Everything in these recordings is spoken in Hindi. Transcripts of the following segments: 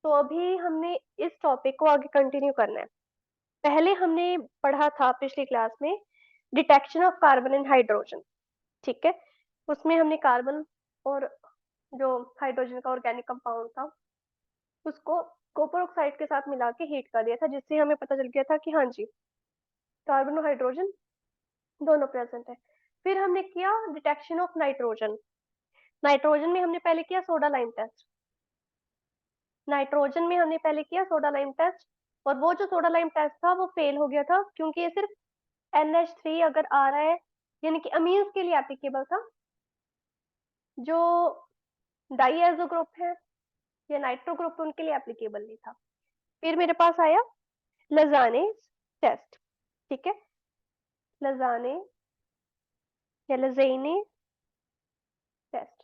तो अभी हमने इस टॉपिक को आगे कंटिन्यू करना है। पहले हमने पढ़ा था पिछली क्लास में detection of carbon and hydrogen, ठीक है। उसमें हमने कार्बन और जो हाइड्रोजन का ऑर्गेनिक कंपाउंड था उसको कॉपर ऑक्साइड के साथ मिला के हीट कर दिया था, जिससे हमें पता चल गया था कि हाँ जी, कार्बन और हाइड्रोजन दोनों प्रेजेंट है। फिर हमने किया डिटेक्शन ऑफ नाइट्रोजन। नाइट्रोजन में हमने पहले किया सोडा लाइम टेस्ट। नाइट्रोजन में हमने पहले किया सोडा लाइम टेस्ट, और वो जो सोडा लाइम टेस्ट था वो फेल हो गया था, क्योंकि ये सिर्फ NH3 अगर आ रहा है, यानी कि अमीन्स के लिए एप्लीकेबल था। जो डाईएजो ग्रुप है या नाइट्रो ग्रुप उनके लिए एप्लीकेबल नहीं था। फिर मेरे पास आया लजाने टेस्ट, ठीक है। लजाने या लजेने टेस्ट।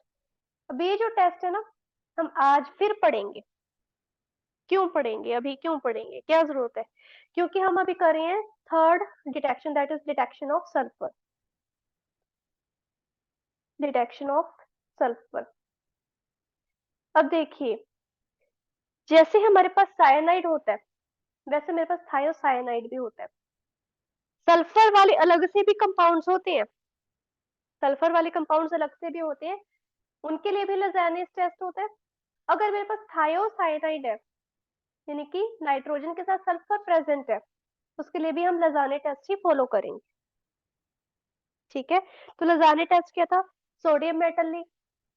अब ये जो टेस्ट है ना, हम आज फिर पढ़ेंगे। क्यों पढ़ेंगे, अभी क्यों पढ़ेंगे, क्या जरूरत है? क्योंकि हम अभी कर रहे हैं third detection, that is detection of sulphur. Detection of sulphur. अब देखिए, जैसे हमारे पास साइनाइड होता है वैसे मेरे पास थायोसाइनाइड भी होता है। सल्फर वाले अलग से भी कंपाउंड्स होते हैं, सल्फर वाले कंपाउंड्स अलग से भी होते हैं, उनके लिए भी लजानिस टेस्ट होता है। अगर मेरे पास थायोसाइनाइड है, यानी कि नाइट्रोजन के साथ सल्फर प्रेजेंट है, उसके लिए भी हम लजाने टेस्ट ही फॉलो करेंगे, ठीक है। तो लजाने टेस्ट क्या था? सोडियम मेटल ली,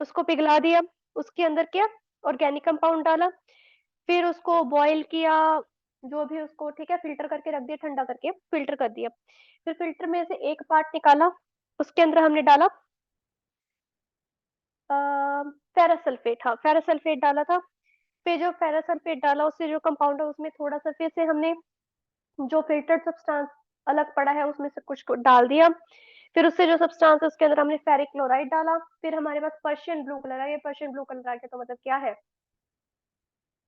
उसको पिघला दिया, उसके अंदर क्या ऑर्गेनिक कंपाउंड डाला, फिर उसको बॉईल किया, जो भी उसको, ठीक है, फिल्टर करके रख दिया, ठंडा करके फिल्टर कर दिया। फिर फिल्टर में से एक पार्ट निकाला, उसके अंदर हमने डाला फेरसल्फेट, हाँ फेरसल्फेट डाला था। फिर जो फेरसल्फेट डाला उससे जो कंपाउंड है उसमें थोड़ा सा फिर से हमने जो फिल्टर्ड सब्सटेंस अलग पड़ा है उसमें से कुछ को डाल दिया। फिर उससे जो सब्सटेंस है उसके अंदर हमने फेरिक क्लोराइड डाला। फिर हमारे पास पर्शियन ब्लू कलर है। ये पर्शियन ब्लू कलर आ गया तो मतलब क्या है,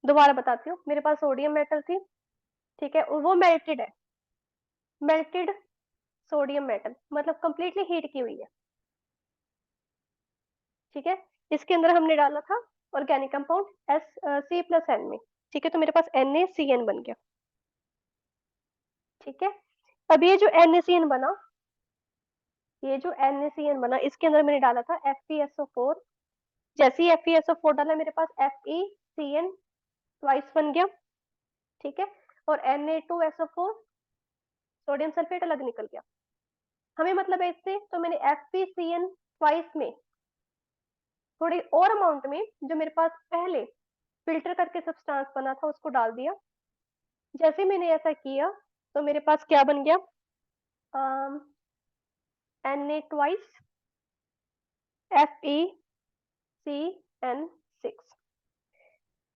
दोबारा बताती हूँ। मेरे पास सोडियम मेटल थी, ठीक है, और वो मेल्टेड है, मेल्टेड सोडियम मेटल, मतलब कंप्लीटली हीट की हुई है, ठीक है। इसके अंदर हमने डाला था ऑर्गेनिक कंपाउंड C+N में, ठीक है। तो मेरे पास NaCN बन गया, ठीक है। अब ये जो NaCN बना, ये जो NaCN बना, इसके अंदर मैंने डाला था FeSO4। जैसे ही FeSO4 डाला मेरे पास FeCN ट्वाइस बन गया, ठीक है। और Na2SO4 सोडियम सल्फेट अलग निकल गया। हमें मतलब है इससे, तो मैंने FeCN ट्वाइस में थोड़ी और अमाउंट में जो मेरे पास पहले फिल्टर करके सब्सटेंस बना था उसको डाल दिया। जैसे मैंने ऐसा किया तो मेरे पास क्या बन गया, Na ट्वाइस FeCN6,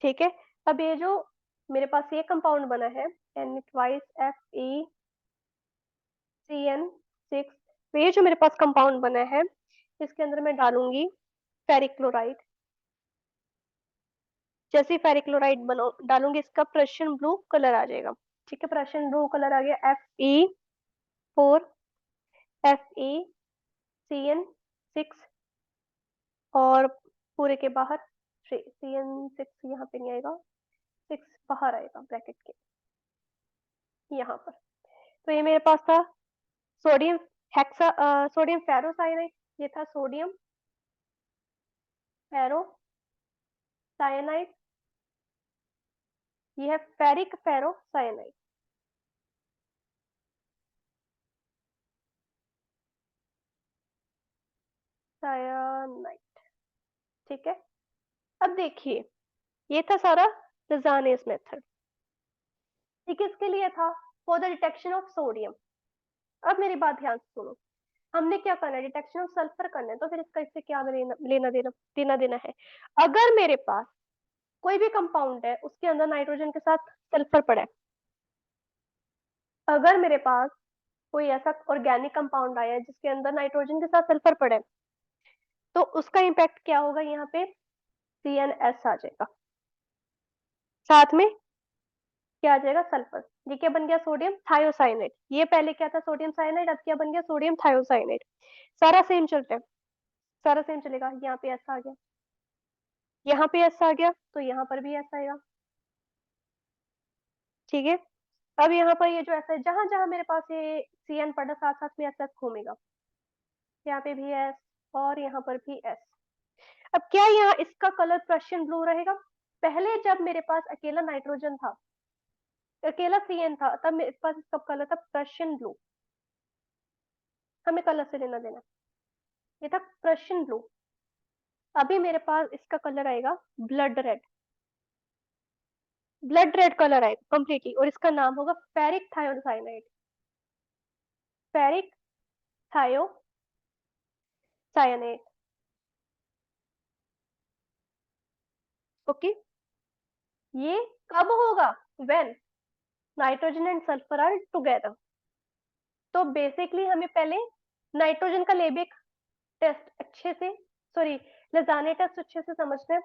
ठीक है। अब ये जो मेरे पास ये कंपाउंड बना है Na ट्वाइस FeCN6, तो ये जो मेरे पास कंपाउंड बना है इसके अंदर मैं डालूंगी फेरिक क्लोराइड। जैसे फेरिक क्लोराइड बनो डालूंगी इसका प्रशियन ब्लू कलर आ जाएगा, ठीक है। प्रशियन ब्लू कलर आ गया, Fe4 FeCN6, और पूरे के बाहर CN6 यहाँ पे नहीं आएगा, 6 बाहर आएगा ब्रैकेट के यहाँ पर। तो ये मेरे पास था सोडियम सोडियम फेरोसाइनाइड, ये था सोडियम फेरोसाइनाइड, ये है फेरिक फेरोसाइनाइड, साइनाइड, ठीक है। अब देखिए, ये था सारा लजानियस मेथड, ठीक है। इसके लिए था for the detection of sodium. अब मेरी बात ध्यान से सुनो, हमने क्या करना है, डिटेक्शन ऑफ सल्फर करना है, तो फिर इसका इससे क्या लेना देना है। अगर मेरे पास कोई भी कंपाउंड है उसके अंदर नाइट्रोजन के साथ सल्फर पड़ा है, अगर मेरे पास कोई ऐसा ऑर्गेनिक कंपाउंड आया है जिसके अंदर नाइट्रोजन के साथ सल्फर पड़ा है, तो उसका इम्पैक्ट क्या होगा, यहाँ पे CnS आ जाएगा, साथ में क्या आ जाएगा, सल्फर। ये क्या बन गया, सोडियम थायोसाइनेट। ये पहले क्या था, सोडियम साइनाइड, अब क्या बन गया, सोडियम थायोसाइनेट। सारा सेम चलता है, सारा सेम चलेगा। यहाँ पे ऐसा आ गया, यहाँ पे ऐसा आ गया, तो यहाँ पर भी ऐसा आएगा, ठीक है। अब यहाँ पर ये जो ऐसा है, जहां जहां मेरे पास ये CN पड़ा साथ साथ में ऐसा घूमेगा, यहाँ पे भी एस और यहाँ पर भी एस। अब क्या यहाँ इसका कलर प्रशियन ब्लू रहेगा? पहले जब मेरे पास अकेला नाइट्रोजन था, अकेला CN था, तब मेरे पास इसका कलर था प्रशियन ब्लू। हमें कलर से लेना देना, ये था प्रशियन ब्लू। अभी मेरे पास इसका कलर आएगा blood red, blood red colour आएगा कंप्लीटली, और इसका नाम होगा ferric thiocyanide, ferric thiocyanide. Okay, ये कब होगा? When nitrogen and sulphur are together. तो बेसिकली हमें पहले नाइट्रोजन का लेबिक टेस्ट अच्छे से, सॉरी, लजाने टेस्ट अच्छे से समझना है,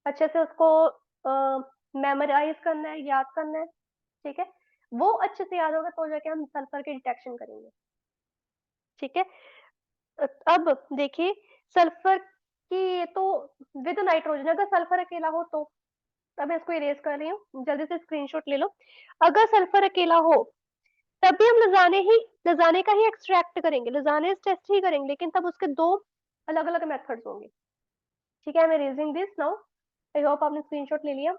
अच्छे से उसको मेमोराइज करना है, याद करना है। ठीक है, वो अच्छे से याद होगा तो जाके हम सल्फर की डिटेक्शन करेंगे। ठीक है, अब देखिए सल्फर की, ये तो विद नाइट्रोजन, अगर सल्फर अकेला हो तो, अब मैं इसको इरेज कर रही हूँ, जल्दी से स्क्रीनशॉट ले लो। अगर सल्फर अकेला हो तब भी हम लजाने का ही एक्सट्रैक्ट करेंगे, लजाने टेस्ट ही करेंगे, लेकिन तब उसके दो अलग अलग मेथड्स होंगे। ठीक है, I am erasing this now. I hope आपने स्क्रीनशॉट ले लिया।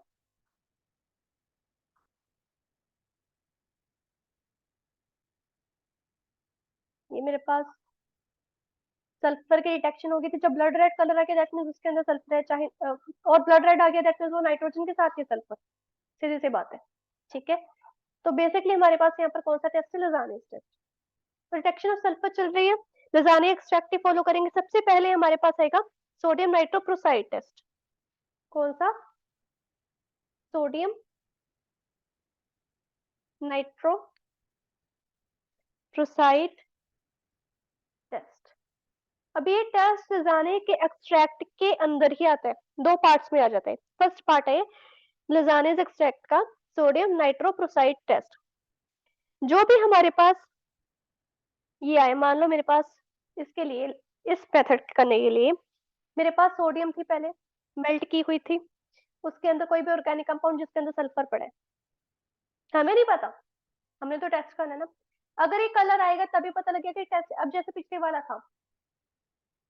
ये मेरे पास सल्फर की डिटेक्शन होगी थी जब ब्लड रेड कलर आ गया, दैट मींस उसके अंदर सल्फर है, चाहे और ब्लड रेड आ गया दैट मींस वो नाइट्रोजन के साथ ही सल्फर, सीधी सी बात है। ठीक है, तो बेसिकली हमारे पास यहाँ पर कौन सा टेस्ट है? लजाने टेस्ट। डिटेक्शन ऑफ सल्फर चल रही है, लजाने एक्सट्रैक्ट फॉलो करेंगे। सबसे पहले हमारे पास आएगा सोडियम नाइट्रोप्रोसाइड टेस्ट। कौन सा? Sodium nitroprusside test. अब ये टेस्ट लजाने के एक्सट्रैक्ट के अंदर ही आता है, दो पार्ट्स में आ जाता है। फर्स्ट पार्ट है लजाने एक्सट्रैक्ट का सोडियम नाइट्रोप्रोसाइड टेस्ट। जो भी हमारे पास ये आए, मान लो मेरे पास इसके लिए, इस मेथड करने के लिए मेरे पास सोडियम थी पहले, मेल्ट की हुई थी, उसके अंदर कोई भी ऑर्गेनिक कंपाउंड जिसके अंदर सल्फर पड़े, हमें नहीं पता, हमने तो टेस्ट करना है ना। अगर ये कलर आएगा तभी पता लगेगा कि टेस्ट। अब जैसे पिछले वाला था,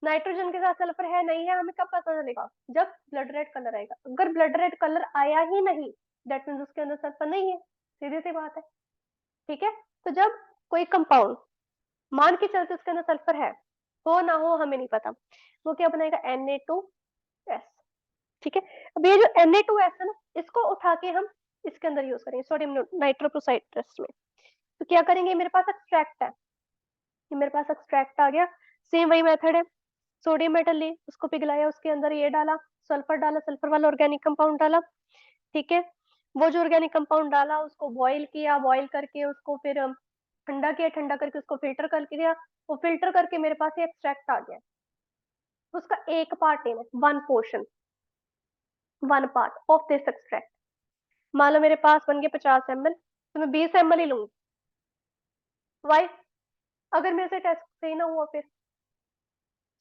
नाइट्रोजन के साथ सल्फर है नहीं है, हमें कब पता चलेगा? जब ब्लड रेड कलर आएगा। अगर ब्लड रेड कलर आया ही नहीं, दैट मीन्स उसके अंदर सल्फर नहीं है, सीधी सी बात है। ठीक है, तो जब कोई कंपाउंड मान के चलते उसके अंदर सल्फर है, हो ना हो हमें नहीं पता, वो क्या बनाएगा? Na2S। ठीक है, अब ये जो Na2S है ना, इसको उठा के हम इसके अंदर यूज करेंगे सोडियम नाइट्रोप्रोसाइड टेस्ट में। तो क्या करेंगे? मेरे पास एक्सट्रैक्ट है, ये मेरे पास एक्सट्रैक्ट आ गया, सेम वही मेथड है। सोडियम मेटल ली, उसको पिघलाया, उसके अंदर ये डाला, सल्फर डाला, सल्फर वाला ऑर्गेनिक कंपाउंड डाला। ठीक है, वो जो ऑर्गेनिक कंपाउंड डाला उसको बॉईल किया, बॉईल करके उसको फिर ठंडा किया, ठंडा करके उसको फिल्टर करके दिया, वो फिल्टर करके मेरे पास ये एक्सट्रैक्ट आ गया। उसका एक पार्ट लेना, one portion, one part of this extract. मान लो मेरे पास बन गए 50 ml, तो मैं 20 ml ही लूंगी। वाई? अगर मेरे से टेस्ट सही ना हुआ फिर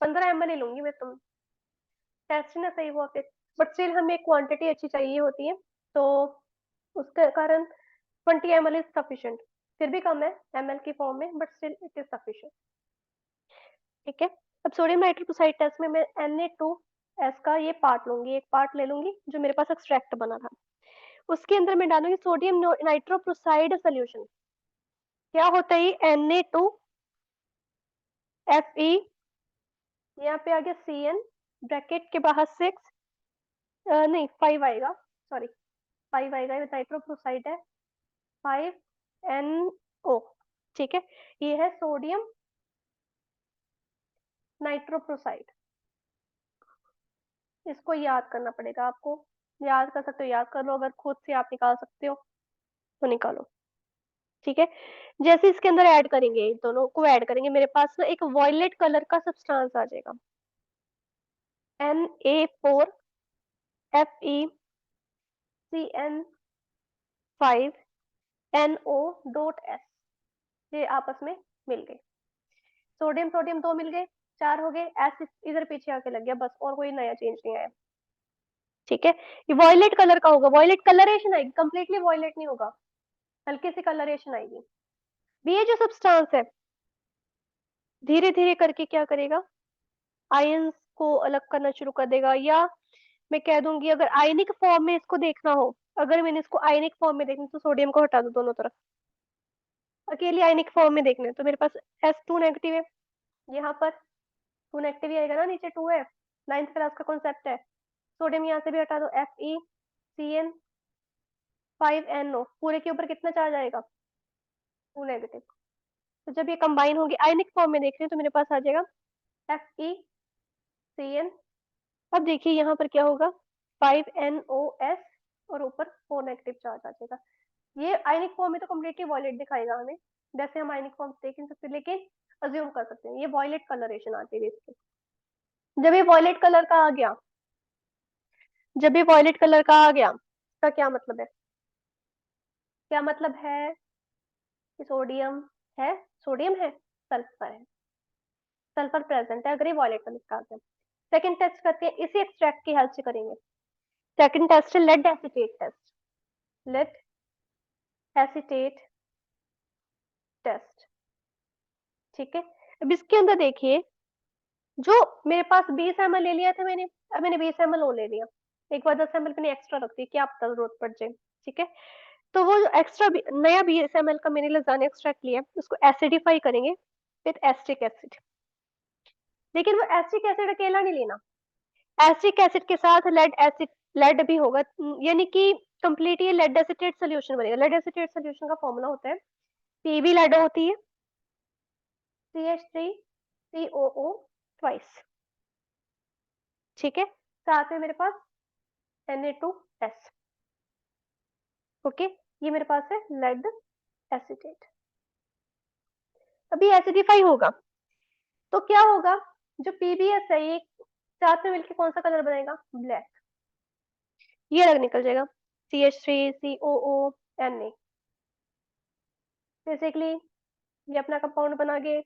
15 ml ही लूंगी मैं, तुम टेस्ट ना सही हुआ फिर। बट स्टिल हमें क्वांटिटी अच्छी चाहिए होती है, तो उसके कारण 20 ml इज सफिशिएंट। फिर भी कम है ml की फॉर्म में, but still it is sufficient. ठीक है, अब सोडियम नाइट्रोक्साइड टेस्ट में मैं Na2S का ये पार्ट लूंगी, एक पार्ट ले लूंगी जो मेरे पास एक्सट्रैक्ट बना था, उसके अंदर मैं डालूंगी सोडियम नाइट्रोप्रोसाइड सोल्यूशन। क्या होता है ये? Na2Fe, यहाँ पे आ गया Cn, ब्रैकेट के बाहर 6, नहीं 5 आएगा, सॉरी 5 आएगा, ये नाइट्रोप्रोसाइड है, 5NO। ठीक है, ये है सोडियम नाइट्रोप्रोसाइड। इसको याद करना पड़ेगा आपको, याद कर सकते हो याद कर लो, अगर खुद से आप निकाल सकते हो तो निकालो। ठीक है, जैसे इसके अंदर ऐड करेंगे, दोनों को ऐड करेंगे, मेरे पास ना एक वॉयलेट कलर का सब्सटेंस आ जाएगा, Na4FeCN5NO.S। ये आपस में मिल गए, सोडियम सोडियम दो मिल गए, 4 हो गए, एस इधर पीछे आके लग गया, बस और कोई नया चेंज नहीं आया। ठीक है, ये वॉयलेट कलर का होगा, वॉयलेट कलरेशन है, कंप्लीटली वॉयलेट नहीं होगा, हल्की सी कलरेशन आएगी। ये जो सब्सटेंस है धीरे धीरे करके क्या करेगा, आयंस को अलग करना शुरू कर देगा। या मैं कह दूंगी अगर आयनिक फॉर्म में इसको देखना हो, अगर मैंने इसको आयनिक फॉर्म में देखना तो सोडियम को हटा दो दोनों तरफ, अकेली आयनिक फॉर्म में देखना है तो मेरे पास S2 नेगेटिव है, यहाँ पर 2 नेगेटिव ही आएगा ना, नीचे 2 है, 9th क्लास का कॉन्सेप्ट है। सोडियम यहाँ से भी हटा दो, FeCN5NO, पूरे के ऊपर कितना चार्ज आएगा, 2 नेगेटिव। तो जब ये कंबाइन होगी आयनिक फॉर्म में देख रहे हैं तो मेरे पास आ जाएगा FeCN। अब देखिए यहाँ पर क्या होगा, 5NOS और ऊपर 4 नेगेटिव चार्ज आ जाएगा। ये आयनिक फॉर्म में तो कम्प्लीटली वॉयलेट दिखाएगा हमें, वैसे हम आयनिक फॉर्म देख नहीं सकते लेकिन अज्यूम कर सकते हैं ये वॉयलेट कलरेशन आती है इसकी। जब ये वॉयलेट कलर का आ गया, जब ये वॉयलेट कलर का आ गया, इसका क्या मतलब है, क्या मतलब है कि सोडियम है, सोडियम है, सल्फर है, सल्फर प्रेजेंट है अगर ये वॉयलेट कलर का आ गया। सेकंड टेस्ट करते हैं, इसी एक्सट्रैक्ट की हेल्प से करेंगे। सेकंड टेस्ट है lead acetate test, lead acetate test. ठीक है, अब इसके अंदर देखिए, जो मेरे पास 20 ml ले लिया था मैंने, अब मैंने 20 ml और ले लिया, एक बार 10 ml मैंने एक्स्ट्रा रख दी, क्या पता जरूरत पड़ जाए। ठीक है, तो वो जो एक्स्ट्रा नया 20 ml का मैंने लजाने एक्सट्रैक्ट लिया उसको एसिडिफाई करेंगे विद एस्टिक एसिड। लेकिन वो एस्टिक एसिड अकेला नहीं लेना, एस्टिक एसिड के साथ लेड एसिड, लेड भी होगा, यानी कि कंप्लीट ये लेड एसिटेट सोल्यूशन बनेगा। लेड एसिटेट सोल्यूशन का फॉर्मूला होता है, पीबी लेड होती है, CH3COO ट्वाइस। ठीक है, साथ में मेरे पास Na2S। ओके, ये मेरे पास है लेड एसिटेट। अभी एसिडिफाई होगा तो क्या होगा, जो पीबीएस है ये साथ में मिलकर कौन सा कलर बनेगा, ब्लैक, ये अलग निकल जाएगा, CH3COO Na। बेसिकली ये अपना कंपाउंड बना के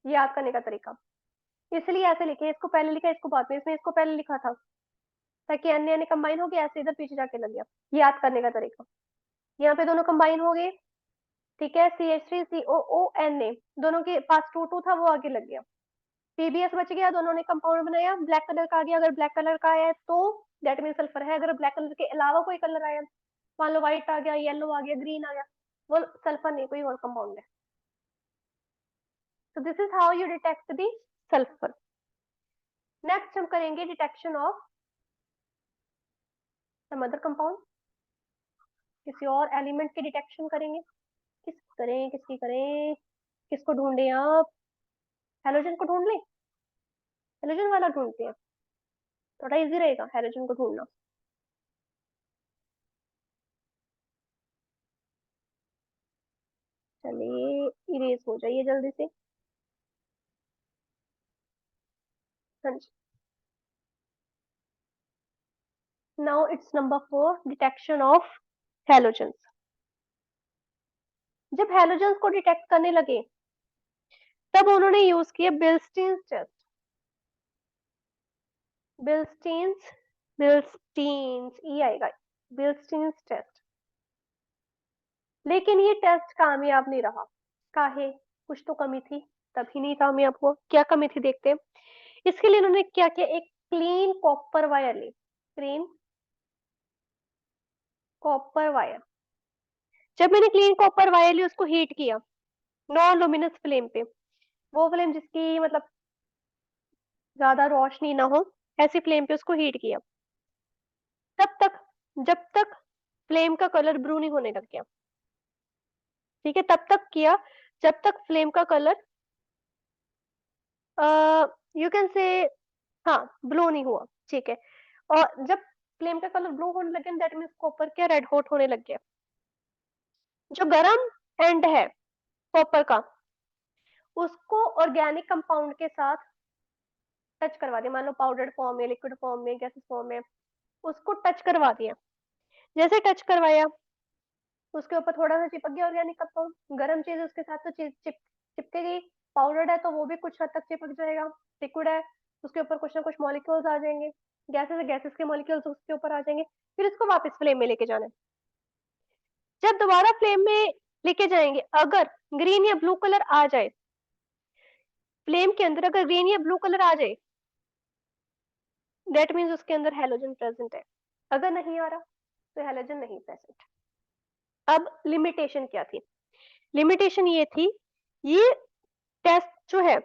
याद करने का तरीका, इसलिए ऐसे लिखे, इसको पहले लिखा इसको बाद में, इसने इसको पहले लिखा था ताकि अन्य अन्य कंबाइन हो गया, ऐसे इधर पीछे जाके लग गया, याद करने का तरीका। यहाँ पे दोनों कंबाइन हो गए, ठीक है, CH3COO Na, दोनों के पास 2 2 था वो आगे लग गया, पीबीएस बच गया, दोनों ने कंपाउंड बनाया, ब्लैक कलर का आ गया। अगर ब्लैक कलर का आया है तो दैट मीन सल्फर है, अगर ब्लैक कलर के अलावा कोई कलर आया, मान लो व्हाइट आ गया, येलो आ गया, ग्रीन आ गया, वो सल्फर नहीं, कोई और कंपाउंड है। तो this is how you detect the sulphur. Next हम करेंगे detection of some other compound, किसी और एलिमेंट की डिटेक्शन करेंगे। किस करें, किसकी करें, किसको ढूंढे आप, हेलोजन को ढूंढ ले, हेलोजन वाला ढूंढते हैं, थोड़ा इजी रहेगा हेलोजन को ढूंढना। चलिए इरेज हो जाइए जल्दी से। हाँ जी, now it's number 4, detection of halogens. जब हेलोजन्स को डिटेक्ट करने लगे तब उन्होंने यूज किया बिल्स्टीन्स टेस्ट, बिल्स्टीन्स, बिल्स्टीन्स ई आएगा, बिल्स्टीन्स टेस्ट। लेकिन ये टेस्ट कामयाब नहीं रहा, काहे, कुछ तो कमी थी तभी नहीं कामयाब हुआ, क्या कमी थी देखते हैं। इसके लिए उन्होंने क्या किया, एक क्लीन कॉपर वायर ली, क्लीन कॉपर वायर। जब मैंने क्लीन कॉपर वायर ली उसको हीट किया नॉन लुमिनस फ्लेम पे, वो फ्लेम जिसकी मतलब ज्यादा रोशनी ना हो, ऐसी फ्लेम पे उसको हीट किया, तब तक, जब तक फ्लेम का कलर ब्रू नहीं होने लग गया। ठीक है, तब तक किया जब तक फ्लेम का कलर यू कैन से, हाँ, ब्लू नहीं हुआ। ठीक है, और जब फ्लेम का कलर ब्लू होने लगे दैट मीन्स कॉपर क्या रेड हॉट होने लग गया। जो गरम एंड है कॉपर का उसको ऑर्गेनिक कंपाउंड के साथ टच करवा दिया, मान लो पाउडर फॉर्म में, लिक्विड फॉर्म में, गैसेस फॉर्म में, उसको टच करवा दिया। जैसे टच करवाया उसके ऊपर थोड़ा सा चिपक गया ऑर्गेनिक कंपाउंड, गर्म चीज उसके साथ तो चिपकेगी, पाउडर है तो वो भी कुछ हद तक चिपक जाएगा, लिक्विड है उसके ऊपर कुछ ना कुछ मॉलिक्यूल्स आ जाएंगे, गैसेस है गैसेस के मॉलिक्यूल्स उसके ऊपर आ जाएंगे, फिर इसको वापस फ्लेम में लेके जाना है। जब दोबारा फ्लेम में लेके जाएंगे। अगर ग्रीन या ब्लू कलर आ जाए फ्लेम के अंदर, अगर ग्रीन या ब्लू कलर आ जाए, दैट मीन्स उसके अंदर हैलोजन प्रेजेंट है। अगर नहीं आ रहा तो हैलोजन नहीं प्रेजेंट। अब लिमिटेशन क्या थी? लिमिटेशन ये थी, ये टेस्ट जो है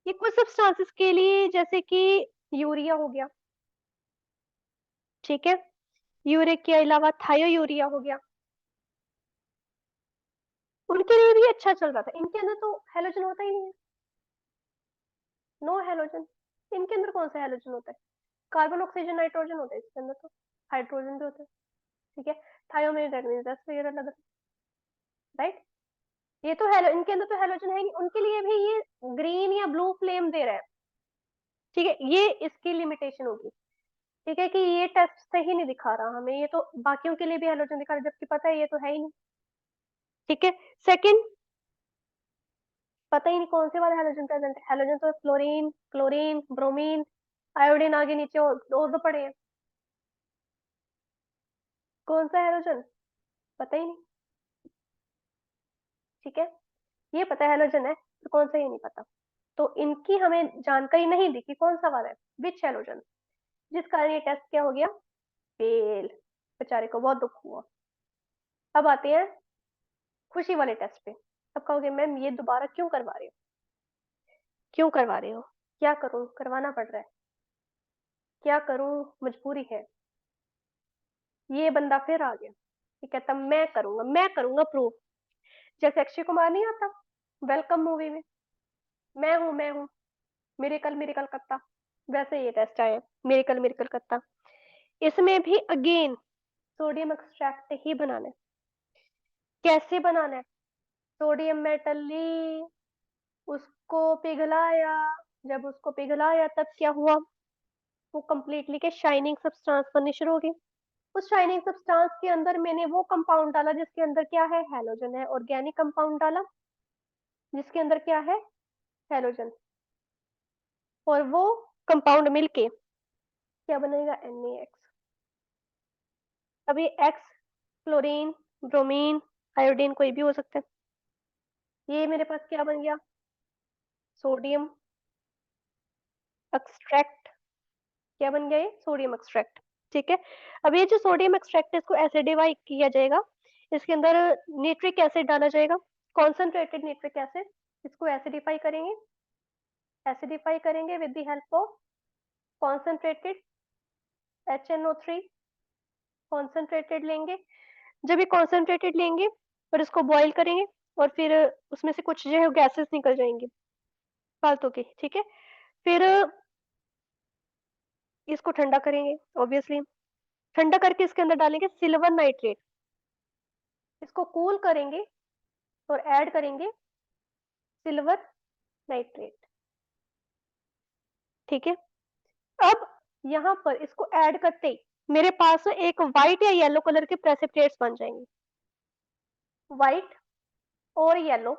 ये कुछ सब्सटेंसेस के लिए, जैसे कि यूरिया हो गया, ठीक है, यूरिक के अलावा थायोयूरिया हो गया, उनके लिए भी अच्छा चल रहा था। इनके अंदर तो हैलोजन होता ही नहीं है, नो हैलोजन। इनके अंदर कौन सा हैलोजन होता है? कार्बन, ऑक्सीजन, नाइट्रोजन होता है इसके अंदर, तो हाइड्रोजन भी होता है, ठीक है। थायोमेर दैट मींस दैट्स वेयर अलग, राइट। ये तो हेलो, इनके अंदर तो हैलोजन है नहीं, उनके लिए भी ये ग्रीन या ब्लू फ्लेम दे रहा है, ठीक है। ये इसकी लिमिटेशन होगी, ठीक है, कि ये टेस्ट सही नहीं दिखा रहा हमें, ये तो बाकियों के लिए भी हैलोजन दिखा रहा है, जबकि पता है ये तो है ही नहीं, ठीक है। सेकंड, पता ही नहीं कौन से वाला हैलोजन प्रेजेंट है। हैलोजन तो फ्लोरीन, क्लोरीन, ब्रोमीन, आयोडीन, आगे नीचे और दो तो पड़े हैं, कौन सा हैलोजन पता ही नहीं, ठीक है। ये पता है हैलोजन है, तो कौन सा ये नहीं पता। तो इनकी हमें जानकारी नहीं दी कि कौन सा वाला है, विच हैलोजन, जिस कारण ये टेस्ट क्या हो गया, फेल। बेचारे को बहुत दुख हुआ। अब आते हैं खुशी वाले टेस्ट पे। अब कहोगे मैम ये दोबारा क्यों करवा रहे हो, क्यों करवा रहे हो? क्या करूं, करवाना पड़ रहा है, क्या करूं, मजबूरी है। ये बंदा फिर आ गया, ये कहता मैं करूंगा प्रूव। जैसे अक्षय कुमार नहीं आता वेलकम मूवी में, मैं हूँ मिरेकल मिरेकल करता, वैसे ये टेस्ट आया मिरेकल मिरेकल करता। इसमें भी अगेन सोडियम एक्सट्रैक्ट ही बनाना है। कैसे बनाना है? सोडियम मेटल ली, उसको पिघलाया, जब उसको पिघलाया तब क्या हुआ, वो कंप्लीटली के शाइनिंग सब्सटेंस बननी शुरू होगी। उस शाइनिंग सब्सटेंस के अंदर मैंने वो कंपाउंड डाला जिसके अंदर क्या है, हैलोजन है, ऑर्गेनिक कंपाउंड डाला जिसके अंदर क्या है, हैलोजन, और वो कंपाउंड मिलके क्या बनेगा, NaX। अब ये एक्स क्लोरीन, ब्रोमीन, आयोडीन कोई भी हो सकता है। ये मेरे पास क्या बन गया, सोडियम एक्सट्रैक्ट। क्या बन गया, ये सोडियम एक्सट्रैक्ट, ठीक है। अब ये जो सोडियम एक्सट्रैक्ट है इसको एसिडिफाई किया जाएगा, इसके अंदर नाइट्रिक एसिड डाला जाएगा, कॉन्सेंट्रेटेड नाइट्रिक एसिड। इसको एसिडिफाई करेंगे, एसिडिफाई करेंगे with the help of concentrated HNO3, concentrated लेंगे। जब ये कॉन्सेंट्रेटेड लेंगे और इसको बॉईल करेंगे, और फिर उसमें से कुछ जो है गैसेस निकल जाएंगी फालतू की, ठीक है। फिर इसको ठंडा करेंगे, ऑब्वियसली ठंडा करके इसके अंदर डालेंगे सिल्वर नाइट्रेट, इसको कूल करेंगे और ऐड करेंगे सिल्वर नाइट्रेट, ठीक है। अब यहाँ पर इसको ऐड करते ही मेरे पास एक व्हाइट या येलो कलर के प्रेसिपिटेट्स बन जाएंगे। व्हाइट और येलो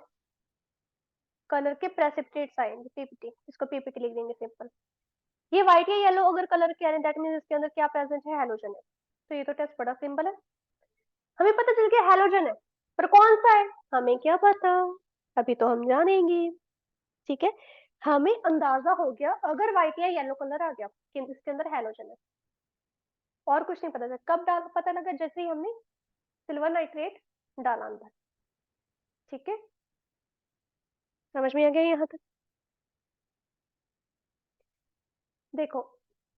कलर के प्रेसिपिटेट्स आएंगे, पीपीटी, इसको पीपीटी लिख देंगे सिंपल। ये व्हाइट या येलो अगर कलर के आ रहे हैं दैट मींस इसके अंदर क्या प्रेजेंट है, हैलोजन है। तो ये तो टेस्ट बड़ा सिंपल है, हमें पता चल गया हैलोजन है, पर कौन सा है हमें क्या पता, अभी तो हम जानेंगे, ठीक है। हमें अंदाजा हो गया अगर व्हाइट या येलो कलर आ गया कि इसके अंदर हैलोजन है, और कुछ नहीं पता था। कब डाल पता लगा, जैसे ही हमने सिल्वर नाइट्रेट डाला अंदर, ठीक है। समझ में आ गया यहाँ तक? देखो,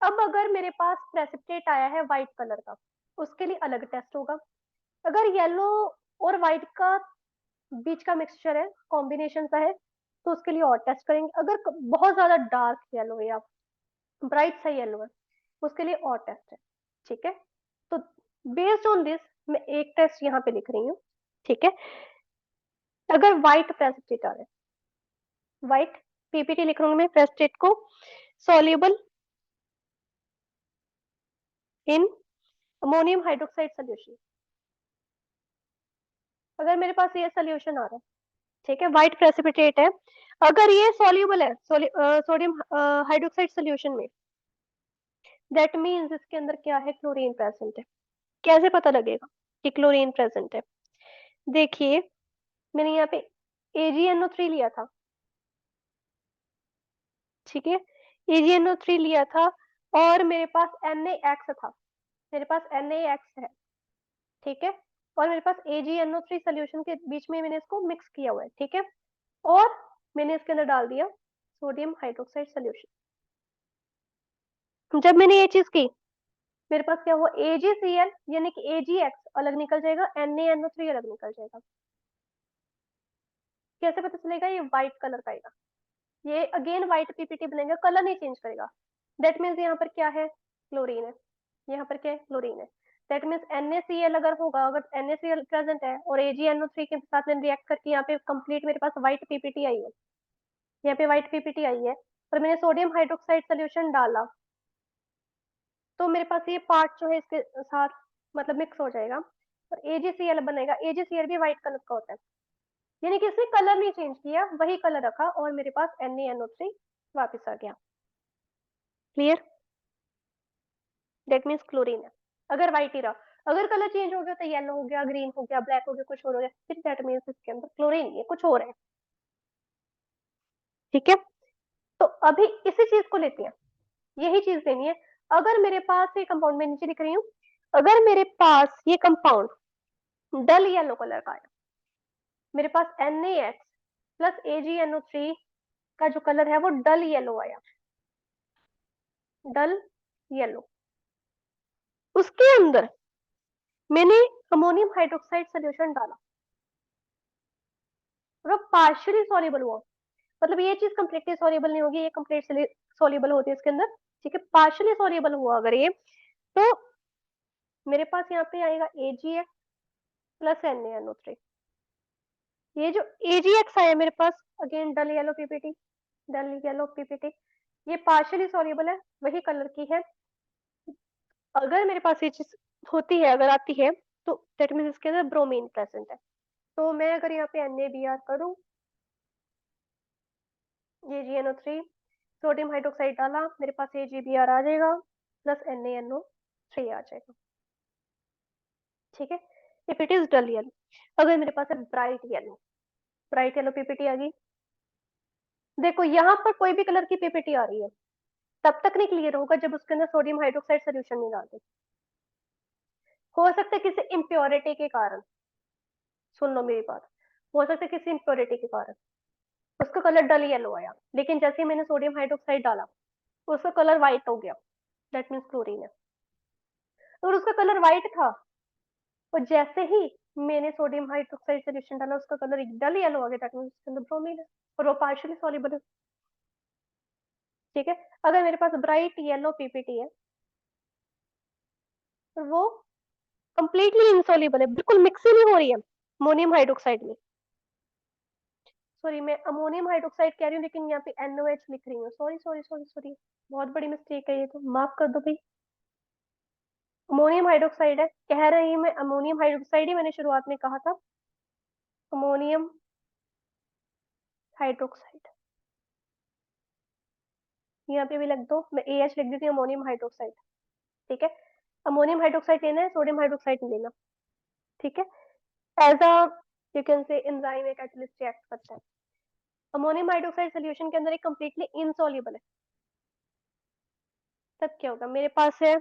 अब अगर मेरे पास प्रेसिपिटेट आया है व्हाइट कलर का, उसके लिए अलग टेस्ट होगा। अगर येलो और व्हाइट का बीच का मिक्सचर है, कॉम्बिनेशन सा है, तो उसके लिए और टेस्ट करेंगे। अगर बहुत ज्यादा डार्क येलो है या ब्राइट सा येलो है, उसके लिए और टेस्ट है, ठीक है। तो बेस्ड ऑन दिस मैं एक टेस्ट यहाँ पे लिख रही हूँ, ठीक है। अगर व्हाइट प्रेसिपिटेट आ रहा है, व्हाइट पीपीटी लिख रहा हूँ मैं प्रेसिपिटेट को, soluble in ammonium hydroxide solution. अगर मेरे पास ये सोल्यूशन आ रहा है, ठीक है, व्हाइट प्रेसिपिटेट है, अगर ये सॉल्युबल है सोडियम हाइड्रोक्साइड सोल्यूशन में, दैट मीन्स इसके अंदर क्या है, क्लोरीन प्रेजेंट है। कैसे पता लगेगा कि क्लोरीन प्रेजेंट है? देखिए मैंने यहाँ पे AgNO3 लिया था, ठीक है, AgNO3 लिया था और मेरे पास NaX था, मेरे पास NaX है, ठीक है, और मेरे पास AgNO3 सोल्यूशन के बीच में मैंने इसको मिक्स किया हुआ है, ठीक है, और मैंने इसके अंदर डाल दिया सोडियम हाइड्रोक्साइड सोल्यूशन। जब मैंने ये चीज की, मेरे पास क्या हुआ, AgCl यानी कि AgX अलग निकल जाएगा, NaNO3 अलग निकल जाएगा। कैसे पता चलेगा, ये व्हाइट कलर का आएगा, ये अगेन व्हाइट पीपीटी बनेगा, कलर नहीं चेंज करेगा। दैट मीन्स यहाँ पर क्या है, क्लोरीन है, यहाँ पर क्या है, क्लोरीन है। दैट मीन्स NaCl अगर होगा, अगर NaCl प्रेजेंट है और AgNO3 के साथ में रिएक्ट करके यहाँ पे कंप्लीट मेरे पास व्हाइट पीपीटी आई है, यहाँ पे व्हाइट पीपीटी आई है, और मैंने सोडियम हाइड्रोक्साइड सोल्यूशन डाला, तो मेरे पास ये पार्ट जो है इसके साथ मतलब मिक्स हो जाएगा और AgCl बनेगा। AgCl भी व्हाइट कलर का होता है, यानी कि इसने कलर नहीं चेंज किया, वही कलर रखा और मेरे पास NaNO3 वापस आ गया। क्लियर, दैट मीन्स क्लोरीन है। अगर व्हाइट ही रहा, अगर कलर चेंज हो गया तो येलो हो गया, ग्रीन हो गया, ब्लैक हो गया, कुछ और हो गया, फिर दैट मीन्स इसके अंदर क्लोरीन नहीं है, कुछ और है, ठीक है। तो अभी इसी चीज को लेते हैं, यही चीज लेनी है। अगर मेरे पास ये कंपाउंड में नीचे लिख रही हूँ, अगर मेरे पास ये कंपाउंड डल येलो कलर का है, मेरे पास NaX प्लस AgNO3 का जो कलर है वो डल येलो आया, डल येलो, उसके अंदर मैंने अमोनियम हाइड्रोक्साइड सोल्यूशन डाला और पार्शियली सॉल्युबल हुआ, मतलब ये चीज कंप्लीटली सॉल्युबल नहीं होगी, ये कंप्लीटली सॉल्युबल होती है इसके अंदर, ठीक है, पार्शियली सॉल्युबल हुआ अगर ये, तो मेरे पास यहाँ पे आएगा AgX प्लस NaNO3। ये जो AgX आया मेरे पास, अगेन डल येलो पीपीटी, डल येलो पीपीटी, ये पार्शियली सॉल्युबल है, वही कलर की है। अगर मेरे पास ये चीज होती है, अगर आती है, तो दैट मीन्स इसके अंदर ब्रोमीन प्रेजेंट है। तो मैं अगर यहाँ पे NaBr करूँ, AgNO3, सोडियम हाइड्रोक्साइड डाला, मेरे पास AgBr आ जाएगा प्लस NaNO3 आ जाएगा, ठीक है। If it is dull yellow, अगर मेरे पास है bright yellow, bright yellow PPT आ गई। देखो यहाँ पर कोई भी कलर की पीपीटी आ रही है, तब तक नहीं क्लियर होगा जब उसके अंदर सोडियम हाइड्रोक्साइड सोल्यूशन नहीं डालते। हो सकता है किसी इम्प्योरिटी के कारण, सुन लो मेरी बात, हो सकता है किसी इम्प्योरिटी के कारण उसका कलर डल येलो आया, लेकिन जैसे ही मैंने सोडियम हाइड्रोक्साइड डाला उसका कलर व्हाइट हो गया, दैट मीन्स क्लोरीन है। और उसका कलर व्हाइट था, और जैसे ही मैंने सोडियम हाइड्रोक्साइड सोल्यूशन डाला उसका कलर एक डल येलो आ गया, दैट मीन्स उसके अंदर ब्रोमीन है और वो पार्शियली सॉल्युबल है, ठीक है। अगर मेरे पास ब्राइट येलो पीपीटी है तो वो कंप्लीटली इनसॉल्युबल है, बिल्कुल मिक्स ही नहीं हो रही है अमोनियम हाइड्रोक्साइड में, सॉरी मैं अमोनियम हाइड्रोक्साइड कह रही हूँ लेकिन यहाँ पे NOH लिख रही हूँ, सॉरी सॉरी सॉरी सॉरी, बहुत बड़ी मिस्टेक है ये, तो माफ कर दो भाई। अमोनियम हाइड्रोक्साइड है, कह रही मैं अमोनियम हाइड्रोक्साइड ही मैंने शुरुआत में कहा था, अमोनियम हाइड्रोक्साइड, यहाँ पे भी लिख दो, मैं AH लिख देती हूँ, अमोनियम हाइड्रोक्साइड, ठीक है। अमोनियम हाइड्रोक्साइड लेना है, सोडियम हाइड्रोक्साइड नहीं लेना, ठीक है। As a you can say enzyme एक कैटलिस्ट रिएक्ट करता है, अमोनियम हाइड्रोक्साइड सोल्यूशन के अंदर एक कंप्लीटली इनसॉल्युबल है, तब क्या होगा, मेरे पास है,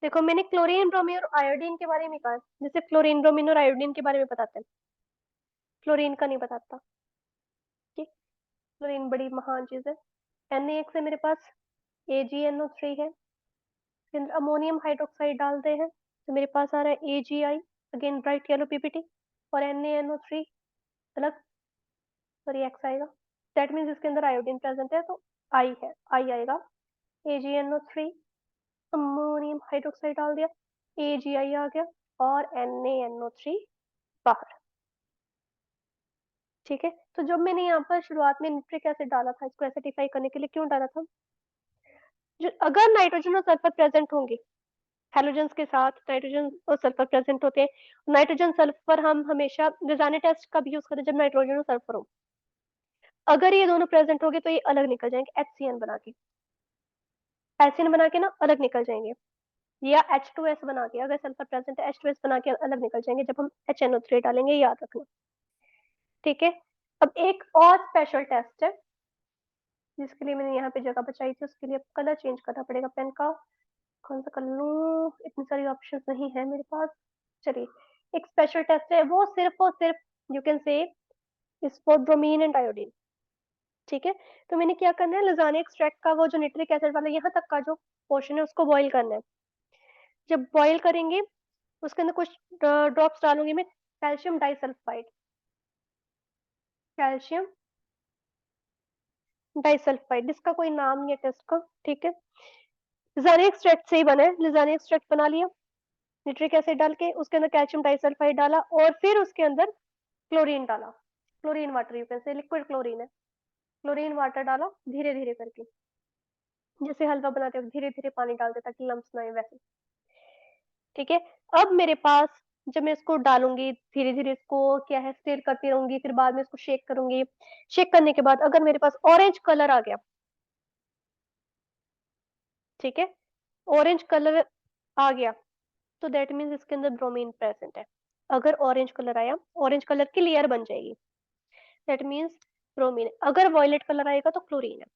देखो मैंने क्लोरीन ब्रोमीन और आयोडीन के बारे में कहा, जैसे क्लोरीन ब्रोमीन और आयोडीन के बारे में बताते हैं, क्लोरीन का नहीं बताता, ठीक, क्लोरीन बड़ी महान चीज है। NaX है मेरे पास, AgNO3 है, इसके अंदर अमोनियम हाइड्रोक्साइड डालते हैं तो मेरे पास आ रहा है AgI, again bright yellow PPT, और NaNO3 अलग, सॉरी X आएगा, दैट मीन्स इसके अंदर आयोडीन प्रेजेंट है तो आई है, आई आएगा, AgNO3, अमोनियम हाइड्रोक्साइड डाल दिया, AgI आ गया और NaNO3 बाहर, ठीक है। तो जब मैंने यहाँ पर शुरुआत में निट्रिक एसिड डाला था इसको एसिडिफाई करने के लिए, क्यों डाला था, जो अगर नाइट्रोजन और सल्फर प्रेजेंट होंगे, हेलोजेंस के साथ नाइट्रोजन और सल्फर प्रेजेंट होते हैं, नाइट्रोजन सल्फर हम हमेशा डिजाइनर टेस्ट कब यूज करते हैं, जब नाइट्रोजन और सल्फर हो, अगर ये दोनों प्रेजेंट हो गए तो ये अलग निकल जाएंगे, HCN बना के, HCN बना के ना अलग निकल जाएंगे, या H2S बना के, अगर सल्फर प्रेजेंट है H2S बना के अलग निकल जाएंगे जब हम HNO3 डालेंगे, याद रखना। ठीक है। अब एक और स्पेशल टेस्ट है जिसके लिए मैंने यहाँ पे जगह बचाई थी, उसके लिए कलर चेंज करना पड़ेगा पेन का। कौन सा कर लूँ, इतनी सारी ऑप्शंस नहीं है मेरे पास। चलिए, एक स्पेशल टेस्ट है, वो सिर्फ और सिर्फ यू कैन से is for bromine and iodine. ठीक है। तो मैंने क्या करना है, लजानिया एक्सट्रैक्ट का वो जो निट्रिक एसिड वाला यहाँ तक का जो पोर्शन है उसको बॉईल करना है। जब बॉईल करेंगे उसके अंदर कुछ ड्रॉप्स डालूंगी मैं कैल्शियम डाइसल्फाइड। कैल्शियम डाइसल्फाइड, जिसका कोई नाम नहीं है टेस्ट का। ठीक है। लजानिया एक्सट्रैक्ट से ही बना है, लजानिया एक्सट्रैक्ट बना लिया निट्रिक एसिड डाल के, उसके अंदर कैल्शियम डाइसल्फाइड डाला और फिर उसके अंदर क्लोरीन डाला। क्लोरीन वाटर, यू कैन से लिक्विड क्लोरीन है। क्लोरीन वाटर डाला धीरे धीरे करके, जैसे हलवा बनाते हो धीरे धीरे पानी डालते ताकि लम्स ना आए, वैसे। ठीक है। अब मेरे पास, जब मैं इसको डालूंगी धीरे धीरे, इसको क्या है स्टिर करती रहूंगी, फिर बाद में इसको शेक करूंगी। शेक करने के बाद अगर मेरे पास ऑरेंज कलर आ गया, ठीक है, ऑरेंज कलर आ गया, तो दैट मीन्स इसके अंदर ब्रोमीन प्रेजेंट है। अगर ऑरेंज कलर आया, ऑरेंज कलर की लेयर बन जाएगी, दैट मीन्स ब्रोमीन। अगर वॉयलेट कलर आएगा तो क्लोरीन है।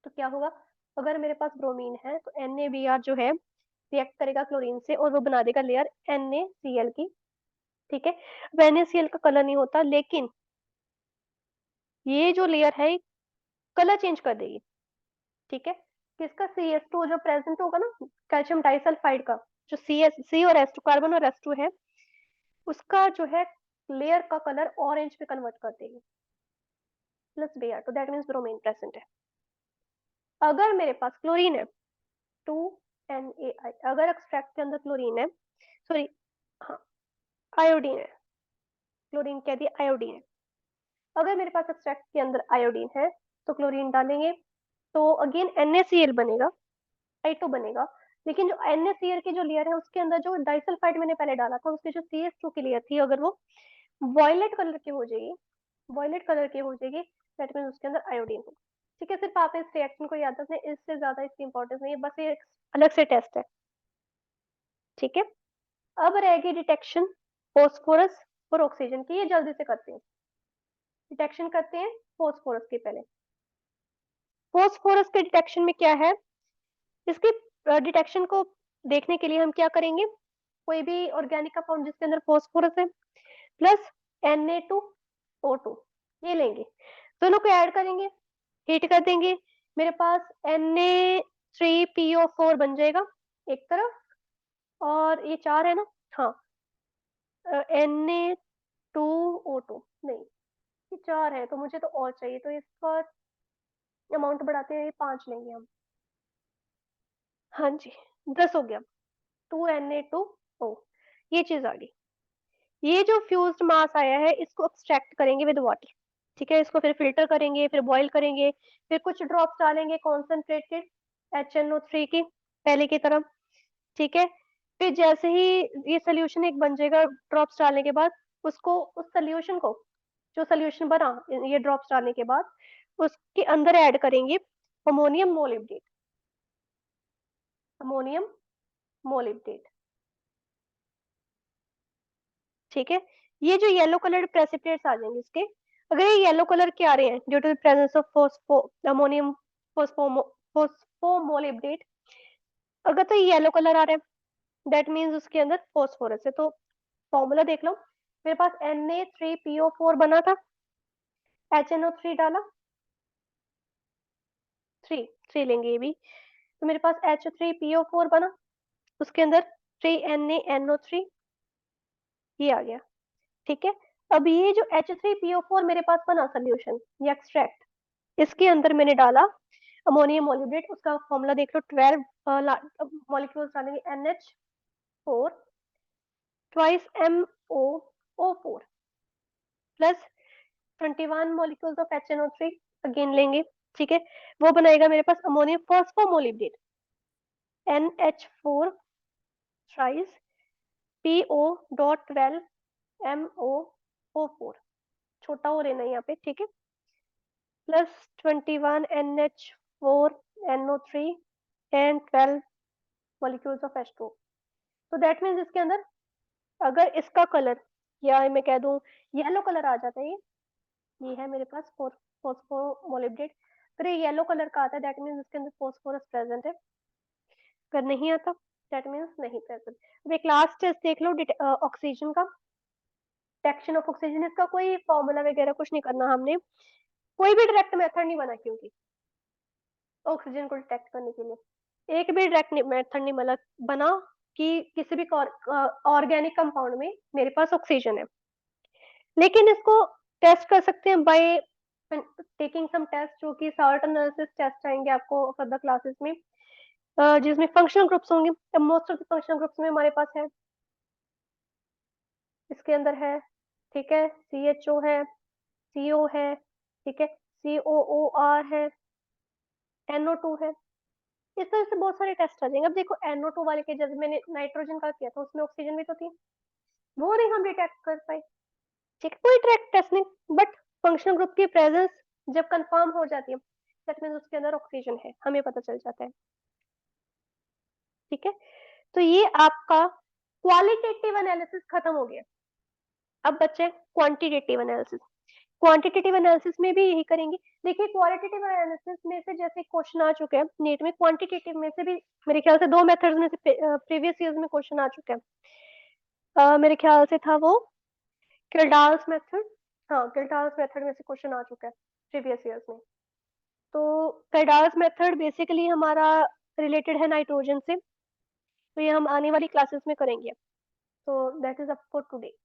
तो क्या होगा, अगर मेरे पास ब्रोमीन है तो NaBr जो है रिएक्ट करेगा क्लोरीन से और वो बना देगा लेयर NaCl की। ठीक है। अब NaCl का कलर नहीं होता, लेकिन ये जो लेयर है कलर चेंज कर देगी। ठीक है। किसका, CH2 जो प्रेजेंट होगा ना कैल्शियम डाइसल्फाइड का, जो C और S2 कार्बन और S2 है, उसका जो है लेयर का कलर ऑरेंज पे कन्वर्ट कर देगी, प्लस Br, तो दैट मीन्स ब्रोमीन प्रेजेंट है। अगर मेरे पास क्लोरीन है, 2NaI, अगर एक्सट्रैक्ट के अंदर क्लोरीन है, सॉरी, हाँ, आयोडीन है, क्लोरीन कह दिया, आयोडीन है। अगर मेरे पास एक्सट्रैक्ट के अंदर आयोडीन है तो क्लोरीन डालेंगे तो अगेन NaCl बनेगा, I2 बनेगा। लेकिन जो NaCl की जो लेयर है उसके अंदर जो डाइसल्फाइड मैंने पहले डाला था, उसकी जो CH2 की लेयर थी, अगर वो वॉयलेट कलर की हो जाएगी, वॉयलेट कलर की हो जाएगी, दैट मीन उसके अंदर आयोडीन हो। ठीक है। सिर्फ आप इस रिएक्शन को याद रखना, इससे ज्यादा इसकी इंपॉर्टेंस नहीं है, बस ये अलग से टेस्ट है। ठीक है। अब रहेगी डिटेक्शन फॉस्फोरस और ऑक्सीजन की, ये जल्दी से करते हैं। डिटेक्शन करते हैं फॉस्फोरस के पहले। फॉस्फोरस के डिटेक्शन में क्या है, इसकी डिटेक्शन को देखने के लिए हम क्या करेंगे, कोई भी ऑर्गेनिक कंपाउंड जिसके अंदर फॉस्फोरस है प्लस Na2O2, ये लेंगे, दोनों को ऐड करेंगे, हीट कर देंगे, मेरे पास Na3PO4 बन जाएगा एक तरफ, और ये 4 है ना, हाँ, Na2O2 नहीं, ये 4 है तो मुझे तो और चाहिए, तो इसका अमाउंट बढ़ाते हैं, 5 लेंगे हम। हाँ जी, 10 हो गया, 2Na2O, ये चीज आ गई। ये जो फ्यूज्ड मास आया है इसको एक्सट्रैक्ट करेंगे विद वाटर। ठीक है। इसको फिर फिल्टर करेंगे, फिर बॉईल करेंगे, फिर कुछ ड्रॉप्स डालेंगे कॉन्सेंट्रेटेड HNO3 की, पहले की तरह। ठीक है। फिर जैसे ही ये सोल्यूशन एक बन जाएगा ड्रॉप्स डालने के बाद, उसको, उस सोल्यूशन को, जो सोल्यूशन बना ये ड्रॉप्स डालने के बाद, उसके अंदर ऐड करेंगे अमोनियम मोलिब्डेट। Ammonium molybdate. ठीक है। ये जो येलो कलर्ड प्रेसिपिटेट्स आ जाएंगे इसके, अगर ये येलो कलर के आ रहे हैं due to presence of phospho ammonium phosphomolybdate, अगर तो ये येलो कलर आ रहा है दैट मीन्स उसके अंदर फॉस्फोरस है। तो फॉर्मूला देख लो, मेरे पास Na3PO4 बना था, HNO3 डाला, 3 लेंगे ये भी, तो मेरे पास H3PO4 बना, उसके अंदर 3NaNO3, ये आ गया। ठीक है। अब ये जो H3PO4 मेरे पास बना सोल्यूशन या एक्सट्रैक्ट, इसके अंदर मैंने डाला अमोनियम मोलिब्डेट, उसका फॉर्मूला देख लो, 12 मॉलिक्यूल्स डालेंगे, NH4 twice MOO4 plus 21 molecules of HNO3 again लेंगे। ठीक है। वो बनाएगा मेरे पास अमोनियम फॉस्फोमोलिब्डेट, NH4 ट्राइस PO.12MOO4, छोटा हो लेना यहाँ पे। ठीक है। Plus 21 NH4NO3 and 12 molecules of H2O, तो दैट मीन्स इसके अंदर अगर इसका कलर, या मैं कह दूं येलो कलर आ जाता है, ये है मेरे पास फॉस्फोमोलिब्डेट, अगर ये येलो कलर का आता है दैट मीन्स इसके अंदर फॉस्फोरस प्रेजेंट है, अगर नहीं आता दैट मीन्स नहीं प्रेजेंट। अब एक लास्ट टेस्ट देख लो ऑक्सीजन का, डिटेक्शन ऑफ ऑक्सीजन। इसका कोई फॉर्मूला वगैरह कुछ नहीं करना हमने, कोई भी डायरेक्ट मेथड नहीं बना, क्योंकि ऑक्सीजन को डिटेक्ट करने के लिए एक भी डायरेक्ट मेथड नहीं बना कि किसी भी ऑर्गेनिक कंपाउंड में मेरे पास ऑक्सीजन है। लेकिन इसको टेस्ट कर सकते हैं बाय टेकिंग सम टेस्ट, जो कि सॉल्ट एनालिसिस टेस्ट आएंगे आपको फर्दर क्लासेस में, जिसमें फंक्शनल ग्रुप्स होंगे। अब most of the functional groups में हमारे पास है, इसके अंदर है, ठीक है, CHO है, CO है, ठीक है, COOR है, NO2 है। इस तरह से बहुत सारे टेस्ट आ जाएंगे। अब देखो NO2 वाले के, जब मैंने नाइट्रोजन का किया था उसमें ऑक्सीजन भी तो थी, वो नहीं हम डिटेक्ट कर पाए, ठीक है, कोई डायरेक्ट टेस्ट नहीं, बट फंक्शनल ग्रुप की प्रेजेंस जब कंफर्म हो जाती है दैट मींस उसके अंदर ऑक्सीजन है, हमें पता चल जाता है, ठीक है। तो ये आपका क्वालिटेटिव एनालिसिस खत्म हो गया। अब बचे क्वांटिटेटिव एनालिसिस। क्वांटिटेटिव एनालिसिस में भी यही करेंगे। देखिए क्वालिटेटिव एनालिसिस में से जैसे क्वेश्चन आ चुके हैं नीट में, क्वांटिटेटिव में से भी मेरे ख्याल से 2 मेथड्स में से प्रीवियस ईयर्स में क्वेश्चन आ चुके हैं। मेरे ख्याल से था वो किल्डाल्स मेथड, हाँ किल्डाल्स मेथड में से क्वेश्चन आ चुका है प्रीवियस ईयर्स में। तो किल्डाल्स मेथड बेसिकली हमारा रिलेटेड है नाइट्रोजन से, तो ये हम आने वाली क्लासेस में करेंगे। तो that is up for today.